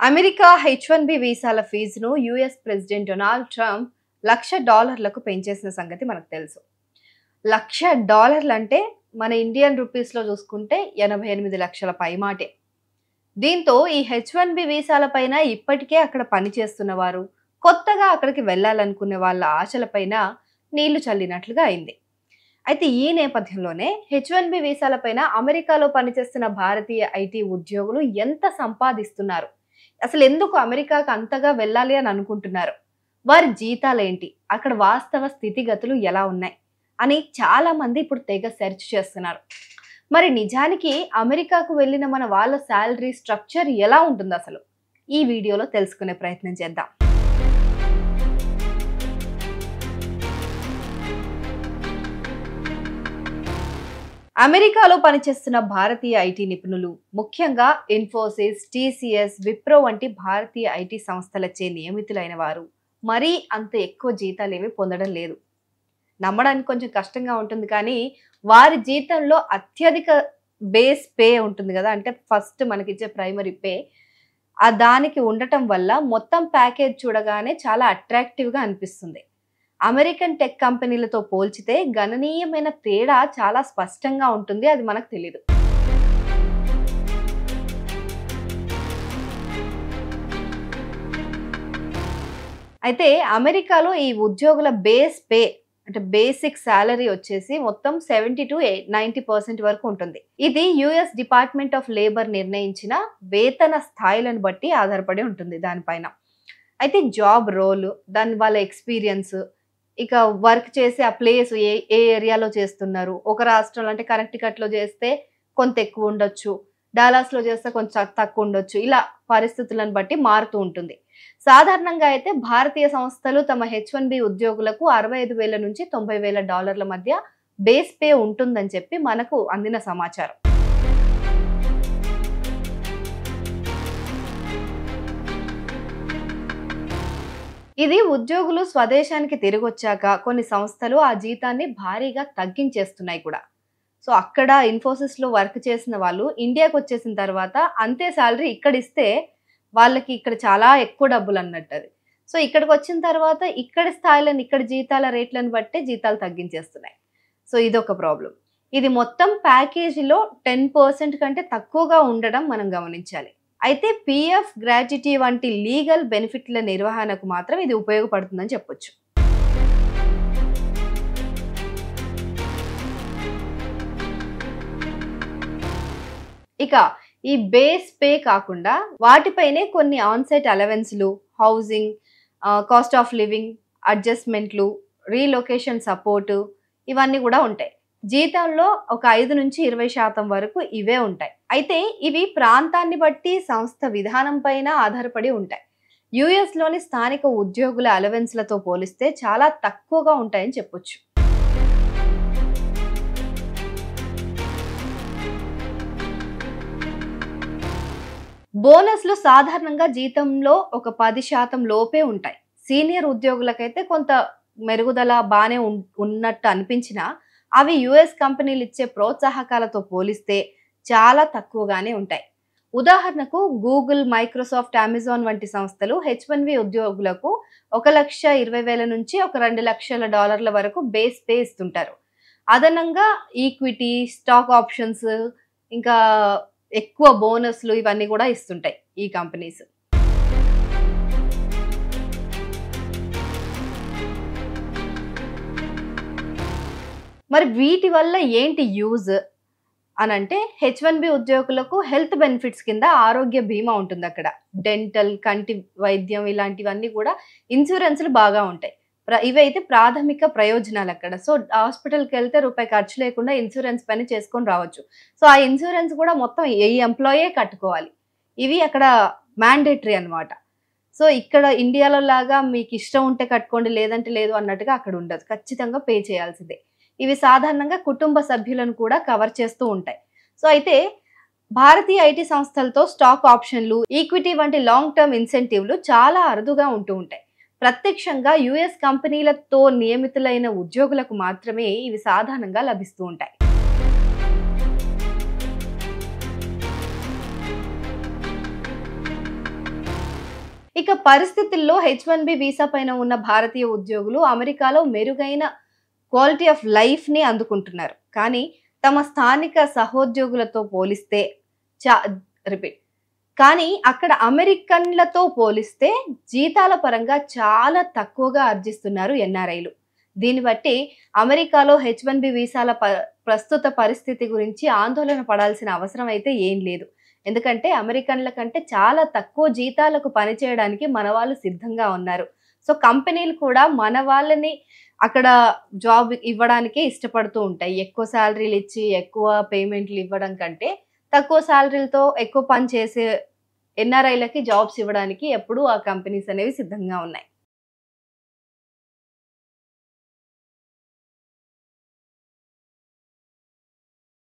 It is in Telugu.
అమెరికా హెచ్-1బి వీసాల ఫీజును యుఎస్ ప్రెసిడెంట్ డొనాల్డ్ ట్రంప్ $1,00,000లకు పెంచేసిన సంగతి మనకు తెలుసు. $1,00,000 అంటే మన ఇండియన్ రూపీస్‌లో చూసుకుంటే 88 లక్షల పైమాటే. దీంతో ఈ హెచ్-1బి వీసాలపైన ఇప్పటికే అక్కడ పనిచేస్తున్న వారు, కొత్తగా అక్కడికి వెళ్ళాలనుకునే వాళ్ళ ఆశలపైన నీళ్లు చల్లినట్లుగా అయింది. అయితే ఈ నేపథ్యంలోనే హెచ్-1బి వీసాలపైన అమెరికాలో పనిచేస్తున్న భారతీయ ఐటీ ఉద్యోగులు ఎంత సంపాదిస్తున్నారు, అసలు ఎందుకు అమెరికాకు అంతగా వెళ్ళాలి అని అనుకుంటున్నారు, వారి జీతాలేంటి, అక్కడ వాస్తవ స్థితిగతులు ఎలా ఉన్నాయి అని చాలా మంది ఇప్పుడు తెగ సెర్చ్ చేస్తున్నారు. మరి నిజానికి అమెరికాకు వెళ్ళిన మన వాళ్ళ శాలరీ స్ట్రక్చర్ ఎలా ఉంటుంది అసలు? ఈ వీడియోలో తెలుసుకునే ప్రయత్నం చేద్దాం. అమెరికాలో పనిచేస్తున్న భారతీయ ఐటీ నిపుణులు, ముఖ్యంగా ఇన్ఫోసిస్, టీసీఎస్, విప్రో వంటి భారతీయ ఐటీ సంస్థలచే నియమితులైన వారు మరీ అంత ఎక్కువ జీతాలు ఏమీ పొందడం లేదు. నమ్మడానికి కొంచెం కష్టంగా ఉంటుంది, కానీ వారి జీతంలో అత్యధిక బేస్ పే ఉంటుంది కదా, అంటే ఫస్ట్ మనకిచ్చే ప్రైమరీ పే, ఆ దానికి ఉండటం వల్ల మొత్తం ప్యాకేజ్ చూడగానే చాలా అట్రాక్టివ్గా అనిపిస్తుంది. అమెరికన్ టెక్ కంపెనీలతో పోల్చితే గణనీయమైన తేడా చాలా స్పష్టంగా ఉంటుంది, అది మనకు తెలియదు. అయితే అమెరికాలో ఈ ఉద్యోగుల బేస్ పే అంటే బేసిక్ శాలరీ వచ్చేసి మొత్తం 70 to 90% వరకు ఉంటుంది. ఇది యుఎస్ డిపార్ట్మెంట్ ఆఫ్ లేబర్ నిర్ణయించిన వేతన స్థాయిలను బట్టి ఆధారపడి ఉంటుంది దానిపైన. అయితే జాబ్ రోల్, దాని వాళ్ళ ఎక్స్పీరియన్స్, ఇక వర్క్ చేసే ఆ ప్లేస్ ఏ ఏ ఏరియాలో చేస్తున్నారు, ఒక రాష్ట్రంలో అంటే కనెక్టికట్లో చేస్తే కొంత ఎక్కువ ఉండొచ్చు, డాలాస్లో చేస్తే కొంచెం తక్కువ ఉండొచ్చు, ఇలా పరిస్థితులను బట్టి మారుతూ ఉంటుంది. సాధారణంగా అయితే భారతీయ సంస్థలు తమ హెచ్-1బి ఉద్యోగులకు $65,000 నుంచి $90,000 మధ్య బేస్ పే ఉంటుందని చెప్పి మనకు అందిన సమాచారం. ఇది ఉద్యోగులు స్వదేశానికి తిరిగి వచ్చాక కొన్ని సంస్థలు ఆ జీతాన్ని భారీగా తగ్గించేస్తున్నాయి కూడా. సో అక్కడ ఇన్ఫోసిస్లో వర్క్ చేసిన వాళ్ళు ఇండియాకి వచ్చేసిన తర్వాత అంతే శాలరీ ఇక్కడ ఇస్తే వాళ్ళకి ఇక్కడ చాలా ఎక్కువ డబ్బులు అన్నట్టు అది. సో ఇక్కడికి వచ్చిన తర్వాత ఇక్కడి స్థాయిలను, ఇక్కడ జీతాల రేట్లను బట్టే జీతాలు తగ్గించేస్తున్నాయి. సో ఇదొక ప్రాబ్లం. ఇది మొత్తం ప్యాకేజీలో 10% కంటే తక్కువగా ఉండడం మనం గమనించాలి. అయితే పిఎఫ్, గ్రాట్యుటీ వంటి లీగల్ బెనిఫిట్ల నిర్వహణకు మాత్రం ఇది ఉపయోగపడుతుందని చెప్పొచ్చు. ఇక ఈ బేస్ పే కాకుండా వాటిపైనే కొన్ని ఆన్సైట్ అలవెన్స్లు, హౌసింగ్, కాస్ట్ ఆఫ్ లివింగ్ అడ్జస్ట్మెంట్లు, రీలొకేషన్ సపోర్టు, ఇవన్నీ కూడా ఉంటాయి. జీతంలో ఒక 5 నుంచి 20% వరకు ఇవే ఉంటాయి. అయితే ఇవి ప్రాంతాన్ని బట్టి, సంస్థ విధానం పైన ఆధారపడి ఉంటాయి. యుఎస్లోని స్థానిక ఉద్యోగుల అలవెన్స్లతో పోలిస్తే చాలా తక్కువగా ఉంటాయని చెప్పొచ్చు. బోనస్లు సాధారణంగా జీతంలో ఒక 10% లోపే ఉంటాయి. సీనియర్ ఉద్యోగులకైతే కొంత మెరుగుదల బాగానే ఉన్నట్టు అనిపించినా అవి యుఎస్ కంపెనీలు ఇచ్చే ప్రోత్సాహకాలతో పోలిస్తే చాలా తక్కువగానే ఉంటాయి. ఉదాహరణకు గూగుల్, మైక్రోసాఫ్ట్, అమెజాన్ వంటి సంస్థలు హెచ్-1బి ఉద్యోగులకు $1,20,000 నుంచి $2,00,000 వరకు బేస్ పే ఇస్తుంటారు. అదనంగా ఈక్విటీ, స్టాక్ ఆప్షన్స్, ఇంకా ఎక్కువ బోనస్లు ఇవన్నీ కూడా ఇస్తుంటాయి ఈ కంపెనీస్. మరి వీటి వల్ల ఏంటి యూజ్ అనంటే, హెచ్-1బి ఉద్యోగులకు హెల్త్ బెనిఫిట్స్ కింద ఆరోగ్య బీమా ఉంటుంది. అక్కడ డెంటల్, కంటి వైద్యం ఇలాంటివన్నీ కూడా ఇన్సూరెన్స్లు బాగా ఉంటాయి. ఇవైతే ప్రాథమిక ప్రయోజనాలు అక్కడ. సో హాస్పిటల్కి వెళ్తే రూపాయి ఖర్చు లేకుండా ఇన్సూరెన్స్ పని చేసుకొని రావచ్చు. సో ఆ ఇన్సూరెన్స్ కూడా మొత్తం ఈ ఎంప్లాయే కట్టుకోవాలి. ఇవి అక్కడ మ్యాండేటరీ అన్నమాట. సో ఇక్కడ ఇండియాలో లాగా మీకు ఇష్టం ఉంటే కట్టుకోండి, లేదంటే లేదు అన్నట్టుగా అక్కడ ఉండదు. ఖచ్చితంగా పే చేయాల్సిందే. ఇవి సాధారణంగా కుటుంబ సభ్యులను కూడా కవర్ చేస్తూ ఉంటాయి. సో అయితే భారతీయ ఐటీ సంస్థలతో స్టాక్ ఆప్షన్లు, ఈక్విటీ వంటి లాంగ్ టర్మ్ ఇన్సెంటివ్లు చాలా అరుదుగా ఉంటూ ఉంటాయి. ప్రత్యక్షంగా యుఎస్ కంపెనీలతో నియమితులైన ఉద్యోగులకు మాత్రమే ఇవి సాధారణంగా లభిస్తూ ఉంటాయి. ఇక పరిస్థితుల్లో H1B వీసా పైన ఉన్న భారతీయ ఉద్యోగులు అమెరికాలో మెరుగైన క్వాలిటీ ఆఫ్ లైఫ్‌ని అందుకుంటున్నారు. కానీ తమ స్థానిక సహోద్యోగులతో పోలిస్తే చా రిపీట్. కానీ అక్కడ అమెరికన్‌లతో పోలిస్తే జీతాల పరంగా చాలా తక్కువగా ఆర్జిస్తున్నారు ఎన్ఆర్ఐలు. దీన్ని బట్టి అమెరికాలో H1B వీసాల ప్రస్తుత పరిస్థితి గురించి ఆందోళన పడాల్సిన అవసరం అయితే ఏం లేదు. ఎందుకంటే అమెరికన్‌ల కంటే చాలా తక్కువ జీతాలకు పనిచేయడానికి మనవాళ్ళు సిద్ధంగా ఉన్నారు. సో, కంపెనీలు కూడా మన వాళ్ళని అక్కడ జాబ్ ఇవ్వడానికే ఇష్టపడుతూ ఉంటాయి. ఎక్కువ సాలరీలిచ్చి, ఎక్కువ పేమెంట్లు ఇవ్వడం కంటే, తక్కువ సాలరీలతో ఎక్కువ పని చేసే ఎన్ఆర్ఐలకి జాబ్స్ ఇవ్వడానికి ఎప్పుడూ ఆ కంపెనీస్ అనేవి సిద్ధంగా ఉన్నాయి.